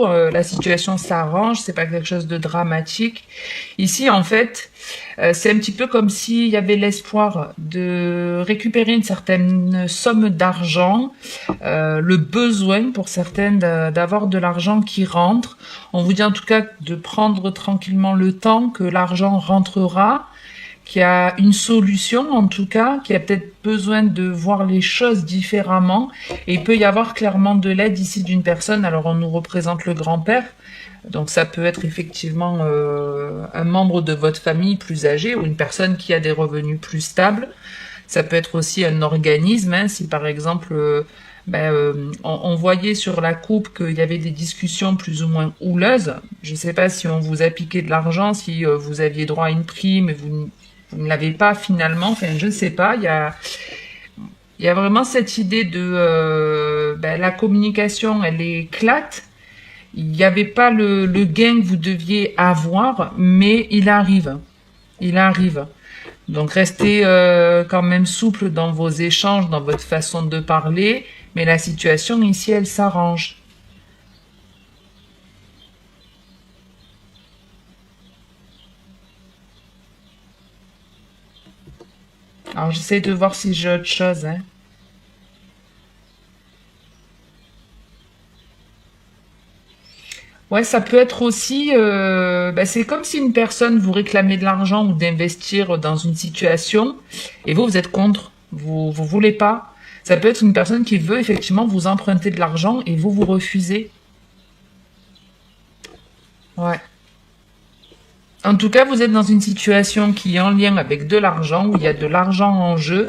tout, la situation s'arrange, c'est pas quelque chose de dramatique. Ici, en fait, c'est un petit peu comme s'il y avait l'espoir de récupérer une certaine somme d'argent, le besoin pour certaines d'avoir de l'argent qui rentre. On vous dit en tout cas de prendre tranquillement le temps, que l'argent rentrera, qu'il y a une solution en tout cas, qu'il y a peut-être besoin de voir les choses différemment, et il peut y avoir clairement de l'aide ici d'une personne. Alors on nous représente le grand-père, donc ça peut être effectivement un membre de votre famille plus âgé ou une personne qui a des revenus plus stables. Ça peut être aussi un organisme, hein, si par exemple on voyait sur la coupe qu'il y avait des discussions plus ou moins houleuses. Je ne sais pas si on vous a piqué de l'argent, si vous aviez droit à une prime et vous ne l'avez pas finalement. Enfin, je ne sais pas. Il y a vraiment cette idée de la communication, elle éclate. Il n'y avait pas le gain que vous deviez avoir, mais il arrive. Il arrive. Donc restez quand même souple dans vos échanges, dans votre façon de parler, mais la situation ici, elle s'arrange. Alors j'essaie de voir si j'ai autre chose, hein. Ouais, ça peut être aussi, c'est comme si une personne vous réclamait de l'argent ou d'investir dans une situation, et vous êtes contre, vous voulez pas. Ça peut être une personne qui veut effectivement vous emprunter de l'argent et vous refusez. Ouais. En tout cas, vous êtes dans une situation qui est en lien avec de l'argent, où il y a de l'argent en jeu,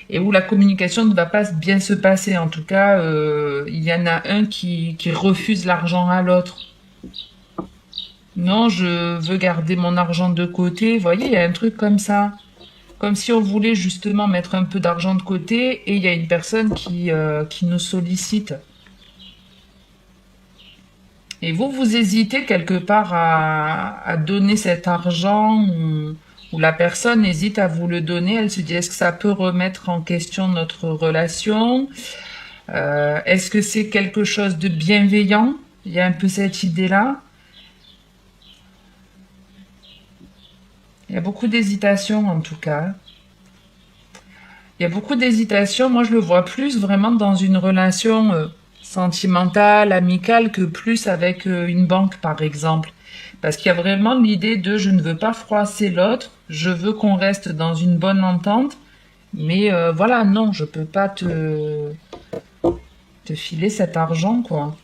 et où la communication ne va pas bien se passer. En tout cas, il y en a un qui refuse l'argent à l'autre. Non, je veux garder mon argent de côté. Vous voyez, il y a un truc comme ça. Comme si on voulait justement mettre un peu d'argent de côté et il y a une personne qui nous sollicite. Et vous hésitez quelque part à donner cet argent ou la personne hésite à vous le donner. Elle se dit, est-ce que ça peut remettre en question notre relation? Est-ce que c'est quelque chose de bienveillant? Il y a un peu cette idée-là. Il y a beaucoup d'hésitation en tout cas. Il y a beaucoup d'hésitation. Moi, je le vois plus vraiment dans une relation sentimentale, amicale, que plus avec une banque, par exemple. Parce qu'il y a vraiment l'idée de je ne veux pas froisser l'autre, je veux qu'on reste dans une bonne entente, mais voilà, non, je peux pas te filer cet argent, quoi.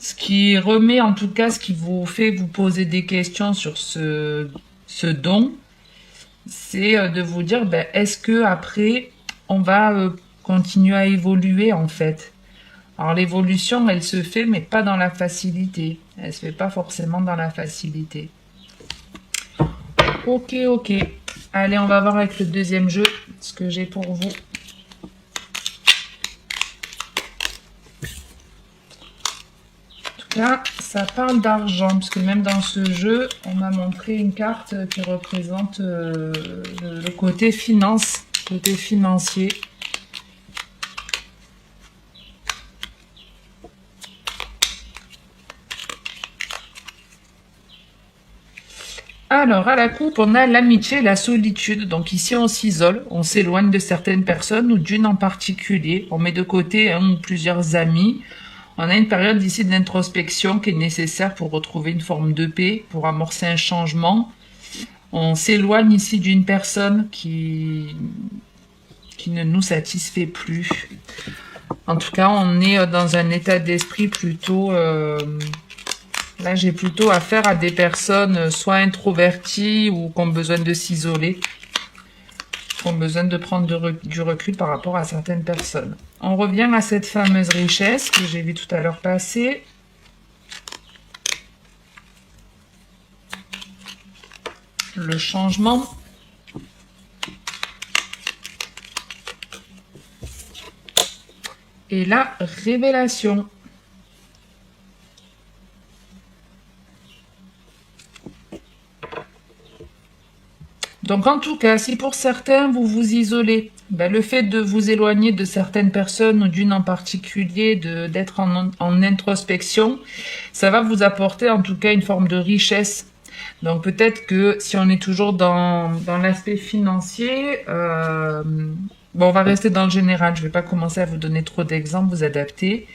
Ce qui remet en tout cas, ce qui vous fait vous poser des questions sur ce don, c'est de vous dire, est-ce que après, on va continuer à évoluer en fait. Alors l'évolution, elle se fait, mais pas dans la facilité. Elle se fait pas forcément dans la facilité. Ok, ok. Allez, on va voir avec le deuxième jeu ce que j'ai pour vous. Là, ça parle d'argent, parce que même dans ce jeu, on m'a montré une carte qui représente le côté finance, côté financier. Alors, à la coupe, on a l'amitié et la solitude. Donc ici, on s'isole, on s'éloigne de certaines personnes ou d'une en particulier. On met de côté un ou plusieurs amis. On a une période ici d'introspection qui est nécessaire pour retrouver une forme de paix, pour amorcer un changement. On s'éloigne ici d'une personne qui ne nous satisfait plus. En tout cas, on est dans un état d'esprit plutôt... là, j'ai plutôt affaire à des personnes soit introverties ou qui ont besoin de s'isoler, qui ont besoin de prendre du recul par rapport à certaines personnes. On revient à cette fameuse richesse que j'ai vu tout à l'heure passer. Le changement. Et la révélation. Donc en tout cas, si pour certains, vous vous isolez Ben, le fait de vous éloigner de certaines personnes ou d'une en particulier, d'être en introspection, ça va vous apporter en tout cas une forme de richesse. Donc peut-être que si on est toujours dans l'aspect financier, bon, on va rester dans le général. Je vais pas commencer à vous donner trop d'exemples, vous adapter.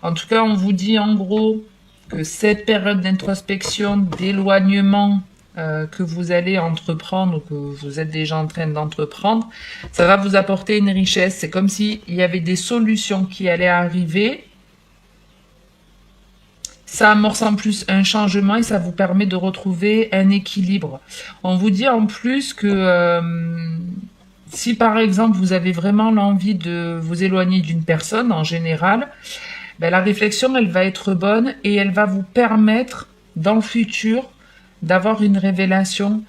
En tout cas, on vous dit en gros que cette période d'introspection, d'éloignement que vous allez entreprendre ou que vous êtes déjà en train d'entreprendre, ça va vous apporter une richesse. C'est comme s'il y avait des solutions qui allaient arriver. Ça amorce en plus un changement et ça vous permet de retrouver un équilibre. On vous dit en plus que si par exemple vous avez vraiment l'envie de vous éloigner d'une personne en général, ben, la réflexion elle va être bonne et elle va vous permettre dans le futur d'avoir une révélation.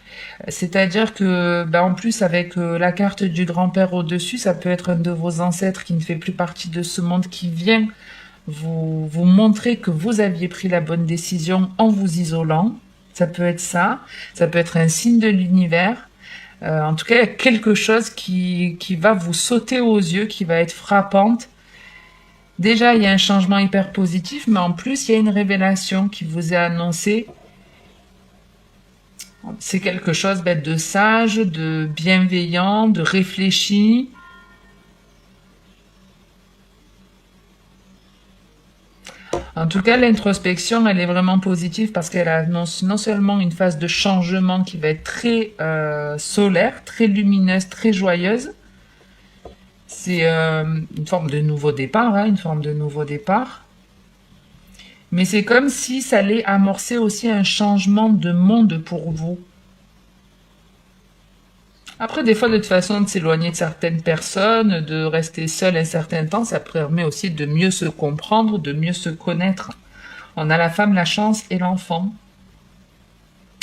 C'est-à-dire que ben, en plus avec la carte du grand-père au-dessus, ça peut être un de vos ancêtres qui ne fait plus partie de ce monde qui vient vous montrer que vous aviez pris la bonne décision en vous isolant. Ça peut être ça. Ça peut être un signe de l'univers. En tout cas, il y a quelque chose qui va vous sauter aux yeux, qui va être frappante. Déjà, il y a un changement hyper positif, mais en plus, il y a une révélation qui vous est annoncée. C'est quelque chose de sage, de bienveillant, de réfléchi. En tout cas, l'introspection, elle est vraiment positive parce qu'elle annonce non seulement une phase de changement qui va être très solaire, très lumineuse, très joyeuse. C'est une forme de nouveau départ, hein, une forme de nouveau départ. Mais c'est comme si ça allait amorcer aussi un changement de monde pour vous. Après, des fois, de toute façon, de s'éloigner de certaines personnes, de rester seul un certain temps, ça permet aussi de mieux se comprendre, de mieux se connaître. On a la femme, la chance et l'enfant.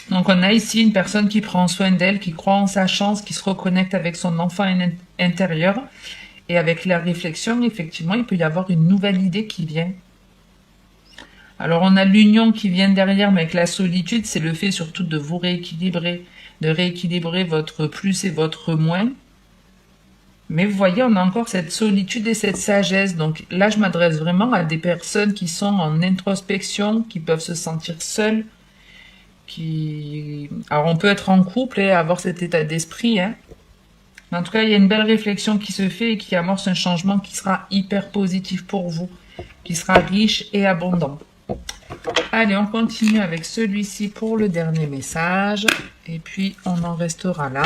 Donc, on a ici une personne qui prend soin d'elle, qui croit en sa chance, qui se reconnecte avec son enfant intérieur. Et avec la réflexion, effectivement, il peut y avoir une nouvelle idée qui vient. Alors, on a l'union qui vient derrière, mais avec la solitude, c'est le fait surtout de vous rééquilibrer, de rééquilibrer votre plus et votre moins. Mais vous voyez, on a encore cette solitude et cette sagesse. Donc là, je m'adresse vraiment à des personnes qui sont en introspection, qui peuvent se sentir seules. Alors, on peut être en couple et avoir cet état d'esprit, hein. Mais en tout cas, il y a une belle réflexion qui se fait et qui amorce un changement qui sera hyper positif pour vous, qui sera riche et abondant. Allez, on continue avec celui-ci pour le dernier message. Et puis, on en restera là.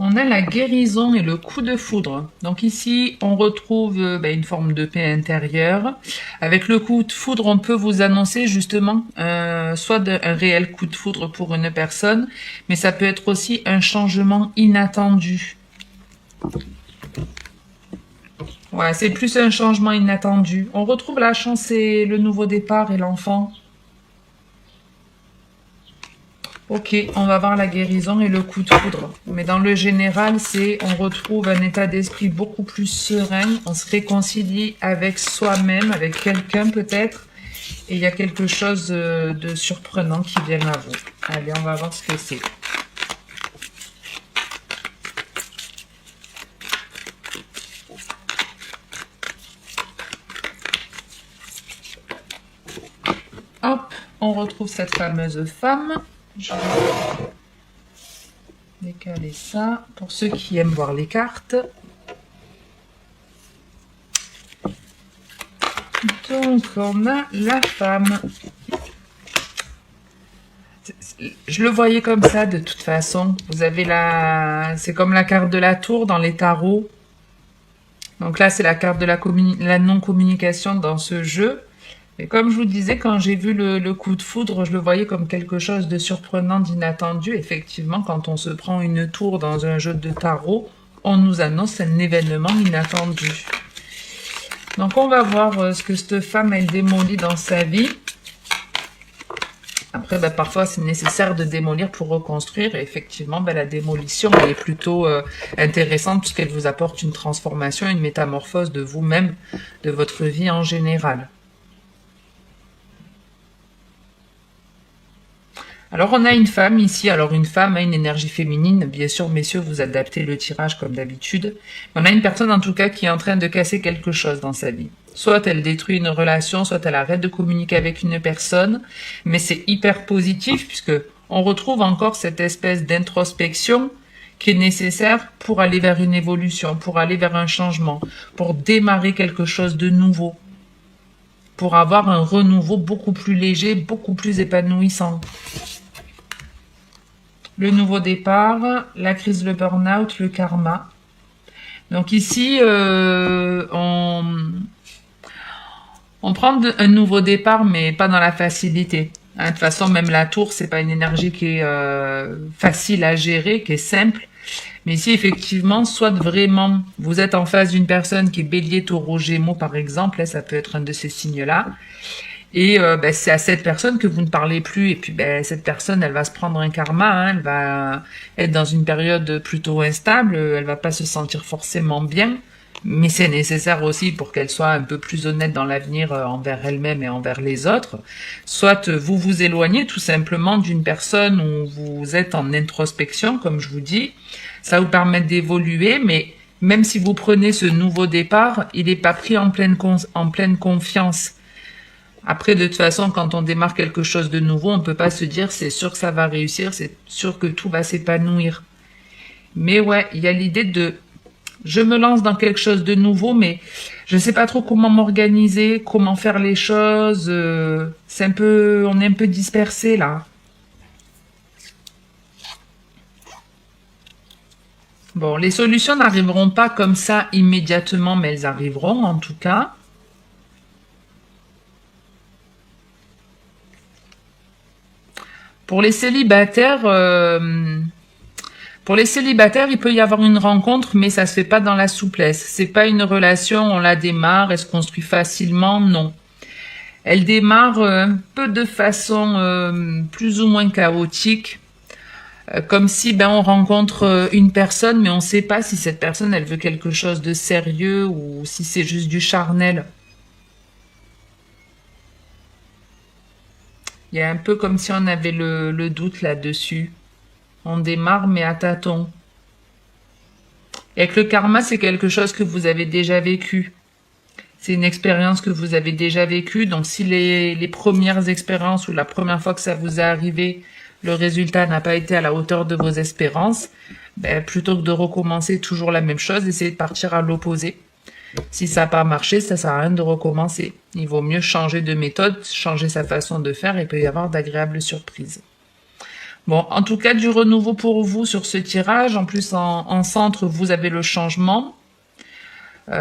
On a la guérison et le coup de foudre. Donc ici, on retrouve une forme de paix intérieure. Avec le coup de foudre, on peut vous annoncer justement soit un réel coup de foudre pour une personne, mais ça peut être aussi un changement inattendu. Ouais, c'est plus un changement inattendu. On retrouve la chance et le nouveau départ et l'enfant. Ok, on va voir la guérison et le coup de foudre. Mais dans le général, on retrouve un état d'esprit beaucoup plus serein. On se réconcilie avec soi-même, avec quelqu'un peut-être. Et il y a quelque chose de surprenant qui vient à vous. Allez, on va voir ce que c'est. Hop, on retrouve cette fameuse femme. Je vais décaler ça pour ceux qui aiment voir les cartes. Donc, on a la femme. Je le voyais comme ça de toute façon. Vous avez c'est comme la carte de la tour dans les tarots. Donc là, c'est la carte de la non-communication dans ce jeu. Et comme je vous disais, quand j'ai vu le coup de foudre, je le voyais comme quelque chose de surprenant, d'inattendu. Effectivement, quand on se prend une tour dans un jeu de tarot, on nous annonce un événement inattendu. Donc, on va voir ce que cette femme, elle démolit dans sa vie. Après, ben, parfois, c'est nécessaire de démolir pour reconstruire. Et effectivement, ben, la démolition, elle est plutôt intéressante puisqu'elle vous apporte une transformation, une métamorphose de vous-même, de votre vie en général. Alors, on a une femme ici. Alors, une femme a une énergie féminine. Bien sûr, messieurs, vous adaptez le tirage comme d'habitude. On a une personne, en tout cas, qui est en train de casser quelque chose dans sa vie. Soit elle détruit une relation, soit elle arrête de communiquer avec une personne. Mais c'est hyper positif puisque on retrouve encore cette espèce d'introspection qui est nécessaire pour aller vers une évolution, pour aller vers un changement, pour démarrer quelque chose de nouveau, pour avoir un renouveau beaucoup plus léger, beaucoup plus épanouissant. Le nouveau départ, la crise, le burn-out, le karma. Donc ici, on prend un nouveau départ, mais pas dans la facilité. Hein, de toute façon, même la tour, c'est pas une énergie qui est facile à gérer, qui est simple. Mais ici, effectivement, soit vraiment, vous êtes en face d'une personne qui est bélier, taureau, gémeaux, par exemple, là, ça peut être un de ces signes-là. Et ben, c'est à cette personne que vous ne parlez plus. Et puis ben, cette personne, elle va se prendre un karma. Hein, elle va être dans une période plutôt instable. Elle va pas se sentir forcément bien. Mais c'est nécessaire aussi pour qu'elle soit un peu plus honnête dans l'avenir envers elle-même et envers les autres. Soit vous vous éloignez tout simplement d'une personne où vous êtes en introspection, comme je vous dis. Ça vous permet d'évoluer, mais même si vous prenez ce nouveau départ, il n'est pas pris en pleine confiance. Après, de toute façon, quand on démarre quelque chose de nouveau, on ne peut pas se dire c'est sûr que ça va réussir, c'est sûr que tout va s'épanouir. Mais ouais, il y a l'idée de je me lance dans quelque chose de nouveau, mais je ne sais pas trop comment m'organiser, comment faire les choses. C'est un peu, on est un peu dispersé là. Bon, les solutions n'arriveront pas comme ça immédiatement, mais elles arriveront en tout cas. Pour les célibataires, il peut y avoir une rencontre, mais ça se fait pas dans la souplesse. C'est pas une relation, on la démarre, elle se construit facilement, non. Elle démarre un peu de façon plus ou moins chaotique, comme si ben on rencontre une personne, mais on sait pas si cette personne elle veut quelque chose de sérieux ou si c'est juste du charnel. Il y a un peu comme si on avait le doute là-dessus. On démarre, mais à tâtons. Et avec le karma, c'est quelque chose que vous avez déjà vécu. C'est une expérience que vous avez déjà vécue. Donc, si les premières expériences ou la première fois que ça vous est arrivé, le résultat n'a pas été à la hauteur de vos espérances, ben, plutôt que de recommencer toujours la même chose, essayez de partir à l'opposé. Si ça n'a pas marché, ça sert à rien de recommencer. Il vaut mieux changer de méthode, changer sa façon de faire et il peut y avoir d'agréables surprises. Bon, en tout cas, du renouveau pour vous sur ce tirage. En plus, en centre, vous avez le changement.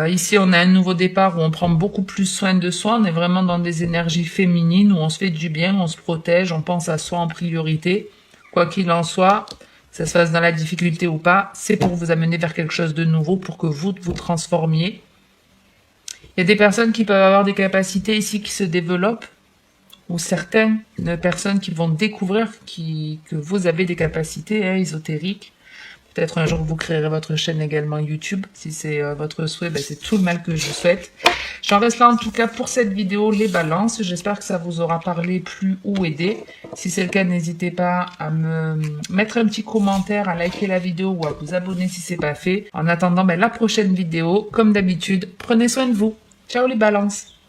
Ici, on a un nouveau départ où on prend beaucoup plus soin de soi. On est vraiment dans des énergies féminines où on se fait du bien, on se protège, on pense à soi en priorité. Quoi qu'il en soit, que ça se fasse dans la difficulté ou pas, c'est pour vous amener vers quelque chose de nouveau, pour que vous transformiez. Il y a des personnes qui peuvent avoir des capacités ici qui se développent, ou certaines personnes qui vont découvrir que vous avez des capacités ésotériques. Peut-être un jour vous créerez votre chaîne également YouTube. Si c'est votre souhait, ben c'est tout le mal que je souhaite. J'en reste là en tout cas pour cette vidéo, les balances. J'espère que ça vous aura parlé, plu ou aidé. Si c'est le cas, n'hésitez pas à me mettre un petit commentaire, à liker la vidéo ou à vous abonner si c'est pas fait. En attendant ben, la prochaine vidéo, comme d'habitude, prenez soin de vous. Ciao les balances!